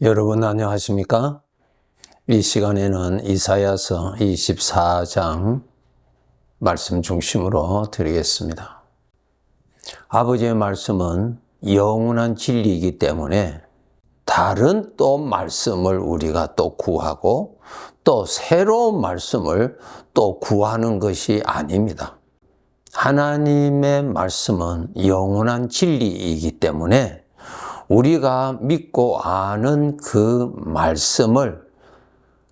여러분 안녕하십니까? 이 시간에는 이사야서 24장 말씀 중심으로 드리겠습니다. 아버지의 말씀은 영원한 진리이기 때문에 다른 또 말씀을 우리가 또 구하고 또 새로운 말씀을 또 구하는 것이 아닙니다. 하나님의 말씀은 영원한 진리이기 때문에 우리가 믿고 아는 그 말씀을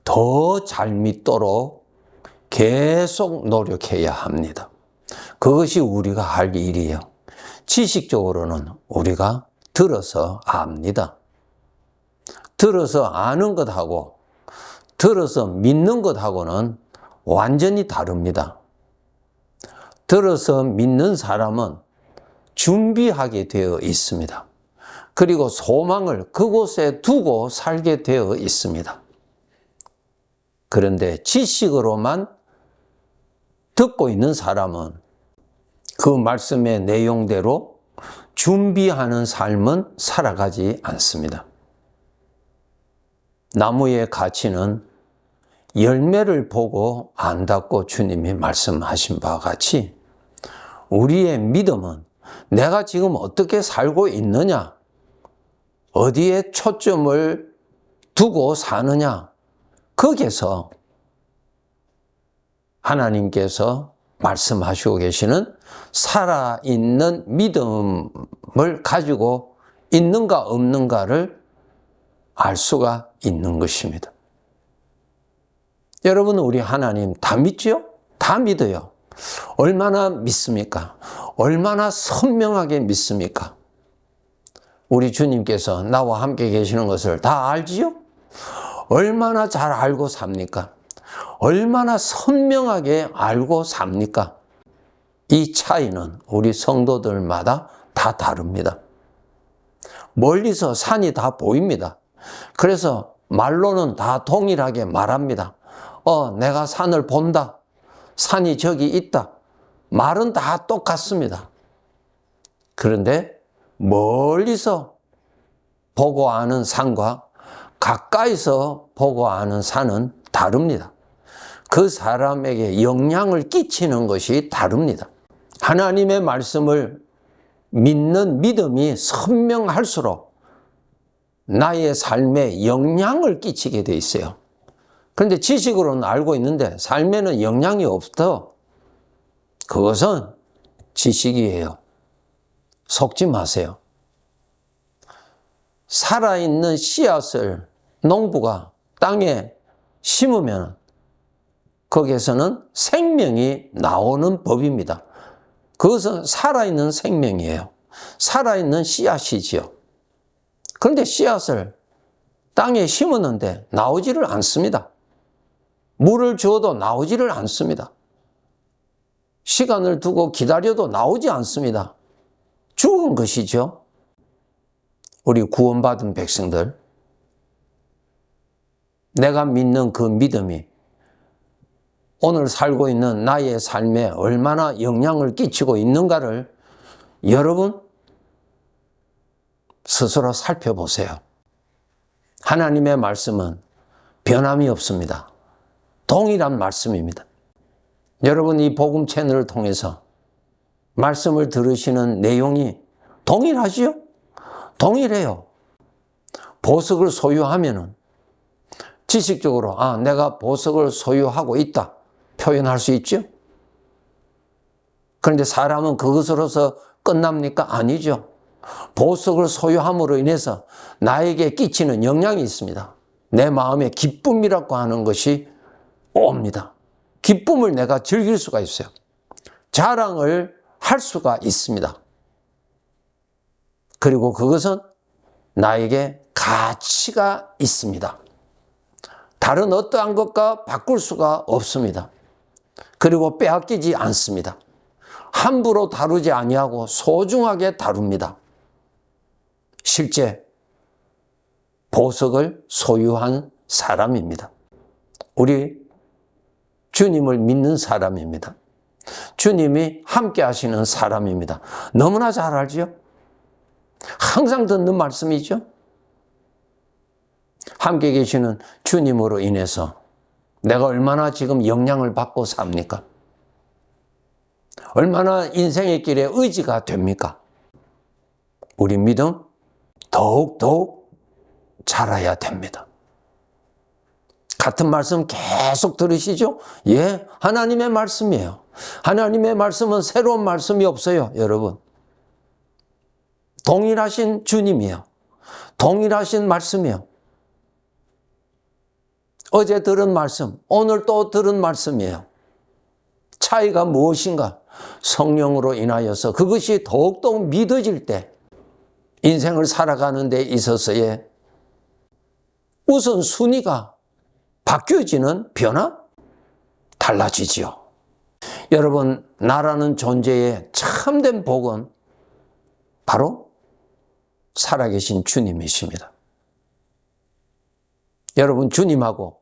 더 잘 믿도록 계속 노력해야 합니다. 그것이 우리가 할 일이에요. 지식적으로는 우리가 들어서 압니다. 들어서 아는 것하고 들어서 믿는 것하고는 완전히 다릅니다. 들어서 믿는 사람은 준비하게 되어 있습니다. 그리고 소망을 그곳에 두고 살게 되어 있습니다. 그런데 지식으로만 듣고 있는 사람은 그 말씀의 내용대로 준비하는 삶은 살아가지 않습니다. 나무의 가치는 열매를 보고 안다고 주님이 말씀하신 바와 같이 우리의 믿음은 내가 지금 어떻게 살고 있느냐, 어디에 초점을 두고 사느냐, 거기에서 하나님께서 말씀하시고 계시는 살아있는 믿음을 가지고 있는가 없는가를 알 수가 있는 것입니다. 여러분, 우리 하나님 다 믿죠? 다 믿어요. 얼마나 믿습니까? 얼마나 선명하게 믿습니까? 우리 주님께서 나와 함께 계시는 것을 다 알지요? 얼마나 잘 알고 삽니까? 얼마나 선명하게 알고 삽니까? 이 차이는 우리 성도들마다 다 다릅니다. 멀리서 산이 다 보입니다. 그래서 말로는 다 동일하게 말합니다. 내가 산을 본다. 산이 저기 있다. 말은 다 똑같습니다. 그런데 멀리서 보고 아는 산과 가까이서 보고 아는 산은 다릅니다. 그 사람에게 영향을 끼치는 것이 다릅니다. 하나님의 말씀을 믿는 믿음이 선명할수록 나의 삶에 영향을 끼치게 돼 있어요. 그런데 지식으로는 알고 있는데 삶에는 영향이 없어. 그것은 지식이에요. 속지 마세요. 살아있는 씨앗을 농부가 땅에 심으면 거기에서는 생명이 나오는 법입니다. 그것은 살아있는 생명이에요. 살아있는 씨앗이지요. 그런데 씨앗을 땅에 심었는데 나오지를 않습니다. 물을 주어도 나오지를 않습니다. 시간을 두고 기다려도 나오지 않습니다. 죽은 것이죠. 우리 구원받은 백성들, 내가 믿는 그 믿음이 오늘 살고 있는 나의 삶에 얼마나 영향을 끼치고 있는가를 여러분 스스로 살펴보세요. 하나님의 말씀은 변함이 없습니다. 동일한 말씀입니다. 여러분, 이 복음 채널을 통해서 말씀을 들으시는 내용이 동일하지요? 동일해요. 보석을 소유하면은 지식적으로 내가 보석을 소유하고 있다 표현할 수 있죠? 그런데 사람은 그것으로서 끝납니까? 아니죠. 보석을 소유함으로 인해서 나에게 끼치는 영향이 있습니다. 내 마음에 기쁨이라고 하는 것이 옵니다. 기쁨을 내가 즐길 수가 있어요. 자랑을 할 수가 있습니다. 그리고 그것은 나에게 가치가 있습니다. 다른 어떠한 것과 바꿀 수가 없습니다. 그리고 빼앗기지 않습니다. 함부로 다루지 아니하고 소중하게 다룹니다. 실제 보석을 소유한 사람입니다. 우리 주님을 믿는 사람입니다. 주님이 함께 하시는 사람입니다. 너무나 잘 알죠? 항상 듣는 말씀이죠. 함께 계시는 주님으로 인해서 내가 얼마나 지금 영향을 받고 삽니까? 얼마나 인생의 길에 의지가 됩니까? 우리 믿음 더욱 자라야 됩니다. 같은 말씀 계속 들으시죠? 예, 하나님의 말씀이에요. 하나님의 말씀은 새로운 말씀이 없어요, 여러분. 동일하신 주님이에요. 동일하신 말씀이에요. 어제 들은 말씀, 오늘 또 들은 말씀이에요. 차이가 무엇인가? 성령으로 인하여서 그것이 더욱더 믿어질 때 인생을 살아가는 데 있어서의 우선순위가 바뀌어지는 변화? 달라지지요. 여러분, 나라는 존재의 참된 복은 바로 살아계신 주님이십니다. 여러분, 주님하고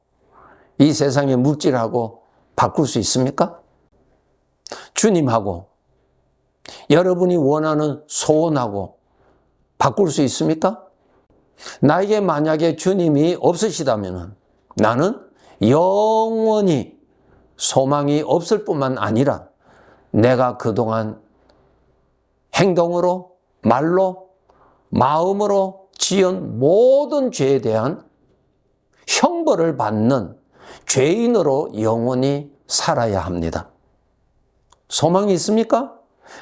이 세상의 물질하고 바꿀 수 있습니까? 주님하고 여러분이 원하는 소원하고 바꿀 수 있습니까? 나에게 만약에 주님이 없으시다면 나는 영원히 소망이 없을 뿐만 아니라 내가 그동안 행동으로, 말로, 마음으로 지은 모든 죄에 대한 형벌을 받는 죄인으로 영원히 살아야 합니다. 소망이 있습니까?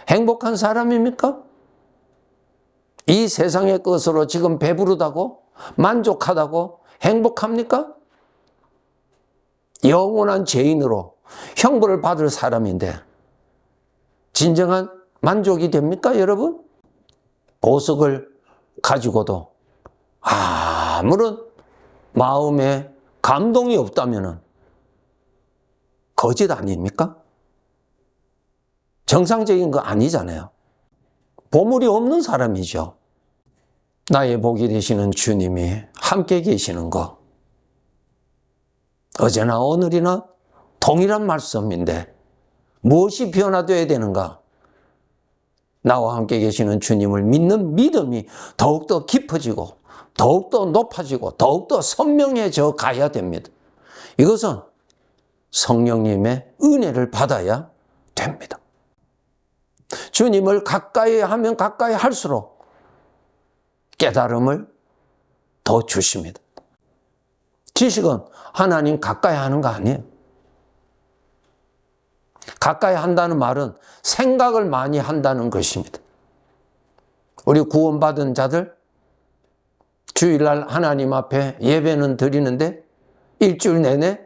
행복한 사람입니까? 이 세상의 것으로 지금 배부르다고, 만족하다고 행복합니까? 영원한 죄인으로 형벌을 받을 사람인데 진정한 만족이 됩니까, 여러분? 보석을 가지고도 아무런 마음에 감동이 없다면 거짓 아닙니까? 정상적인 거 아니잖아요. 보물이 없는 사람이죠. 나의 복이 되시는 주님이 함께 계시는 거. 어제나 오늘이나 동일한 말씀인데 무엇이 변화되어야 되는가? 나와 함께 계시는 주님을 믿는 믿음이 더욱더 깊어지고 더욱더 높아지고 더욱더 선명해져 가야 됩니다. 이것은 성령님의 은혜를 받아야 됩니다. 주님을 가까이 하면 가까이 할수록 깨달음을 더 주십니다. 지식은 하나님 가까이 하는 거 아니에요. 가까이 한다는 말은 생각을 많이 한다는 것입니다. 우리 구원받은 자들 주일날 하나님 앞에 예배는 드리는데 일주일 내내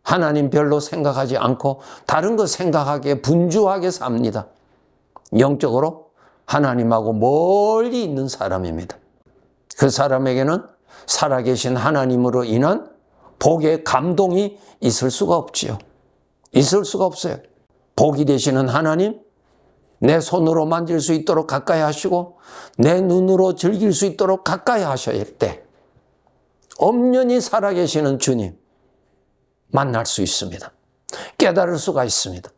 하나님 별로 생각하지 않고 다른 거 생각하게 분주하게 삽니다. 영적으로 하나님하고 멀리 있는 사람입니다. 그 사람에게는 살아계신 하나님으로 인한 복의 감동이 있을 수가 없지요. 있을 수가 없어요. 복이 되시는 하나님, 내 손으로 만질 수 있도록 가까이 하시고 내 눈으로 즐길 수 있도록 가까이 하셔야 돼. 엄연히 살아계시는 주님 만날 수 있습니다. 깨달을 수가 있습니다.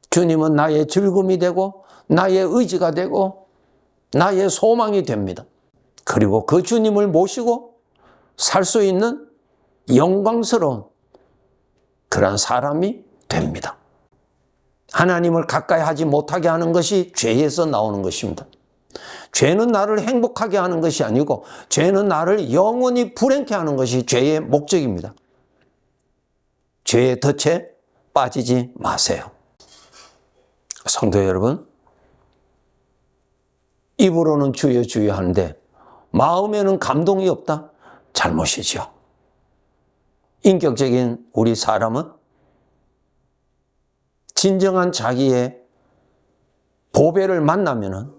주님은 나의 즐거움이 되고 나의 의지가 되고 나의 소망이 됩니다. 그리고 그 주님을 모시고 살 수 있는 영광스러운 그런 사람이 됩니다. 하나님을 가까이 하지 못하게 하는 것이 죄에서 나오는 것입니다. 죄는 나를 행복하게 하는 것이 아니고 죄는 나를 영원히 불행케 하는 것이 죄의 목적입니다. 죄의 덫에 빠지지 마세요. 성도 여러분, 입으로는 주여 주여 하는데 마음에는 감동이 없다? 잘못이죠. 인격적인 우리 사람은 진정한 자기의 보배를 만나면은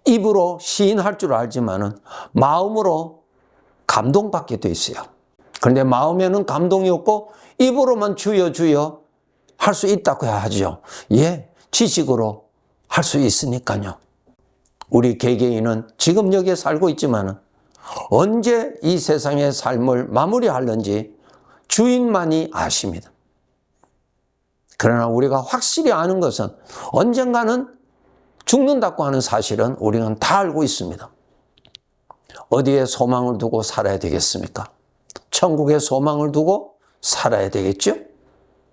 입으로 시인할 줄 알지만은 마음으로 감동받게 돼 있어요. 그런데 마음에는 감동이 없고 입으로만 주여 주여 할 수 있다고 하죠. 예, 지식으로 할 수 있으니까요. 우리 개개인은 지금 여기에 살고 있지만은 언제 이 세상의 삶을 마무리하는지 주인만이 아십니다. 그러나 우리가 확실히 아는 것은 언젠가는 죽는다고 하는 사실은 우리는 다 알고 있습니다. 어디에 소망을 두고 살아야 되겠습니까? 천국에 소망을 두고 살아야 되겠죠?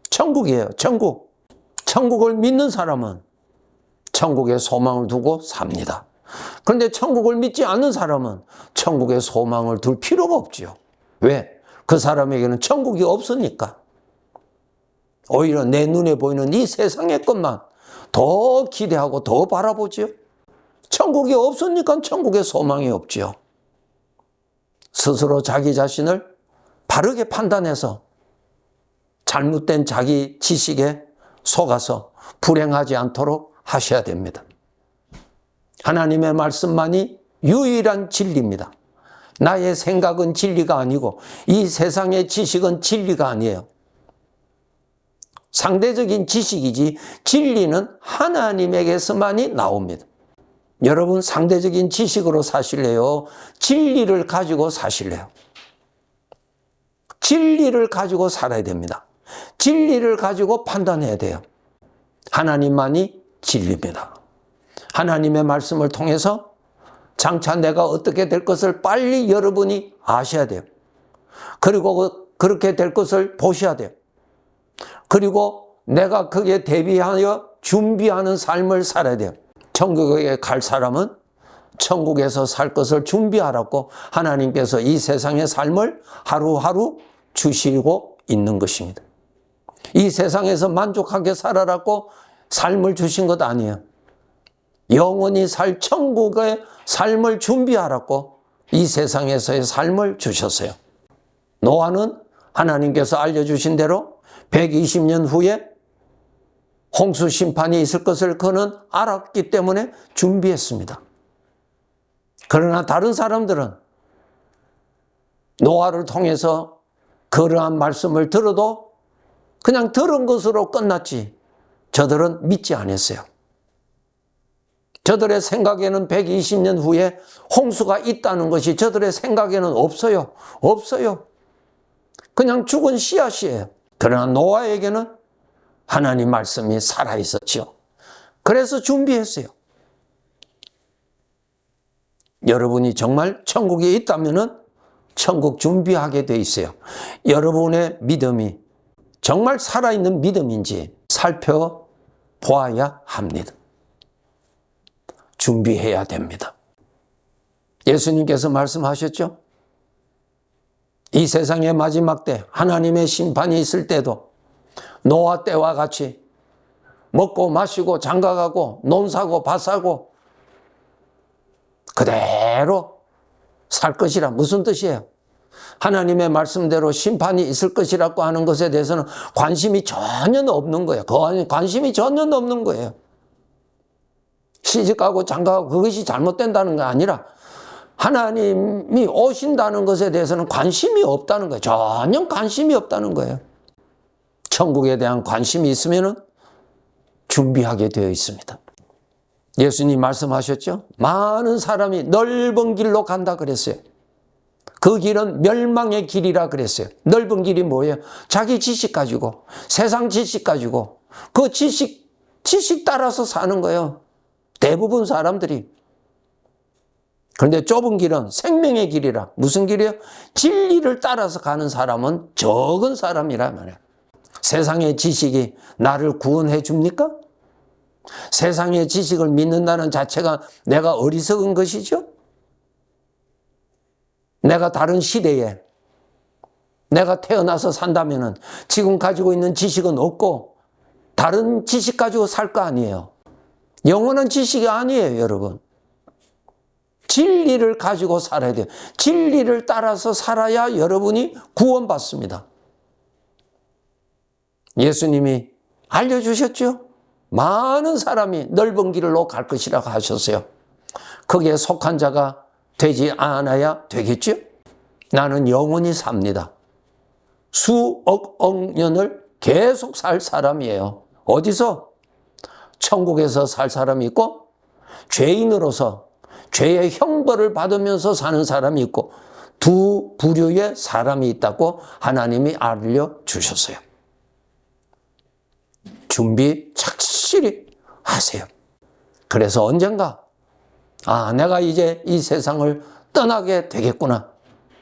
천국이에요, 천국. 천국을 믿는 사람은 천국에 소망을 두고 삽니다. 그런데 천국을 믿지 않는 사람은 천국에 소망을 둘 필요가 없죠. 왜? 그 사람에게는 천국이 없으니까. 오히려 내 눈에 보이는 이 세상의 것만 더 기대하고 더 바라보죠. 천국이 없으니까 천국에 소망이 없죠. 스스로 자기 자신을 바르게 판단해서 잘못된 자기 지식에 속아서 불행하지 않도록 하셔야 됩니다. 하나님의 말씀만이 유일한 진리입니다. 나의 생각은 진리가 아니고 이 세상의 지식은 진리가 아니에요. 상대적인 지식이지 진리는 하나님에게서만이 나옵니다. 여러분, 상대적인 지식으로 사실래요? 진리를 가지고 사실래요? 진리를 가지고 살아야 됩니다. 진리를 가지고 판단해야 돼요. 하나님만이 진리입니다. 하나님의 말씀을 통해서 장차 내가 어떻게 될 것을 빨리 여러분이 아셔야 돼요. 그리고 그렇게 될 것을 보셔야 돼요. 그리고 내가 거기에 대비하여 준비하는 삶을 살아야 돼요. 천국에 갈 사람은 천국에서 살 것을 준비하라고 하나님께서 이 세상의 삶을 하루하루 주시고 있는 것입니다. 이 세상에서 만족하게 살아라고 삶을 주신 것 아니에요. 영원히 살 천국의 삶을 준비하라고 이 세상에서의 삶을 주셨어요. 노아는 하나님께서 알려주신 대로 120년 후에 홍수 심판이 있을 것을 그는 알았기 때문에 준비했습니다. 그러나 다른 사람들은 노아를 통해서 그러한 말씀을 들어도 그냥 들은 것으로 끝났지 저들은 믿지 않았어요. 저들의 생각에는 120년 후에 홍수가 있다는 것이 저들의 생각에는 없어요. 없어요. 그냥 죽은 씨앗이에요. 그러나 노아에게는 하나님 말씀이 살아있었죠. 그래서 준비했어요. 여러분이 정말 천국에 있다면 천국 준비하게 돼 있어요. 여러분의 믿음이 정말 살아있는 믿음인지 살펴보아야 합니다. 준비해야 됩니다. 예수님께서 말씀하셨죠? 이 세상의 마지막 때 하나님의 심판이 있을 때도 노아 때와 같이 먹고 마시고 장가가고 논사고 밭사고 그대로 살 것이라 무슨 뜻이에요? 하나님의 말씀대로 심판이 있을 것이라고 하는 것에 대해서는 관심이 전혀 없는 거예요. 관심이 전혀 없는 거예요. 시집가고 장가가고 그것이 잘못된다는 게 아니라 하나님이 오신다는 것에 대해서는 관심이 없다는 거예요. 전혀 관심이 없다는 거예요. 천국에 대한 관심이 있으면 준비하게 되어 있습니다. 예수님 말씀하셨죠? 많은 사람이 넓은 길로 간다 그랬어요. 그 길은 멸망의 길이라 그랬어요. 넓은 길이 뭐예요? 자기 지식 가지고, 세상 지식 가지고, 그 지식 따라서 사는 거예요. 대부분 사람들이. 그런데 좁은 길은 생명의 길이라. 무슨 길이에요? 진리를 따라서 가는 사람은 적은 사람이라 말이에요. 세상의 지식이 나를 구원해 줍니까? 세상의 지식을 믿는다는 자체가 내가 어리석은 것이죠? 내가 다른 시대에 내가 태어나서 산다면은 지금 가지고 있는 지식은 없고 다른 지식 가지고 살 거 아니에요. 영원한 지식이 아니에요, 여러분. 진리를 가지고 살아야 돼요. 진리를 따라서 살아야 여러분이 구원받습니다. 예수님이 알려주셨죠? 많은 사람이 넓은 길로 갈 것이라고 하셨어요. 거기에 속한 자가 되지 않아야 되겠죠? 나는 영원히 삽니다. 수억 년을 계속 살 사람이에요. 어디서? 천국에서 살 사람이 있고 죄인으로서 죄의 형벌을 받으면서 사는 사람이 있고 두 부류의 사람이 있다고 하나님이 알려주셨어요. 준비 착실히 하세요. 그래서 언젠가 내가 이제 이 세상을 떠나게 되겠구나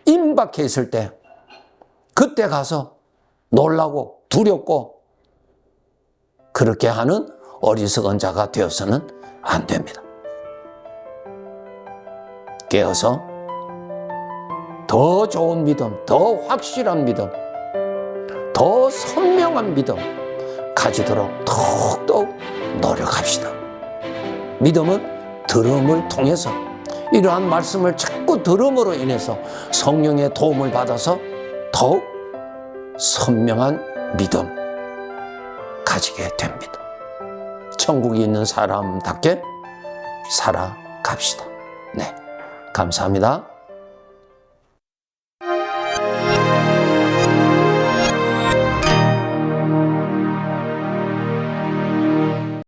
임박해 있을 때 그때 가서 놀라고 두렵고 그렇게 하는 어리석은 자가 되어서는 안 됩니다. 깨어서 더 좋은 믿음, 더 확실한 믿음, 더 선명한 믿음 가지도록 더욱더욱 노력합시다. 믿음은 들음을 통해서 이러한 말씀을 자꾸 들음으로 인해서 성령의 도움을 받아서 더욱 선명한 믿음 가지게 됩니다. 천국이 있는 사람답게 살아갑시다. 네, 감사합니다.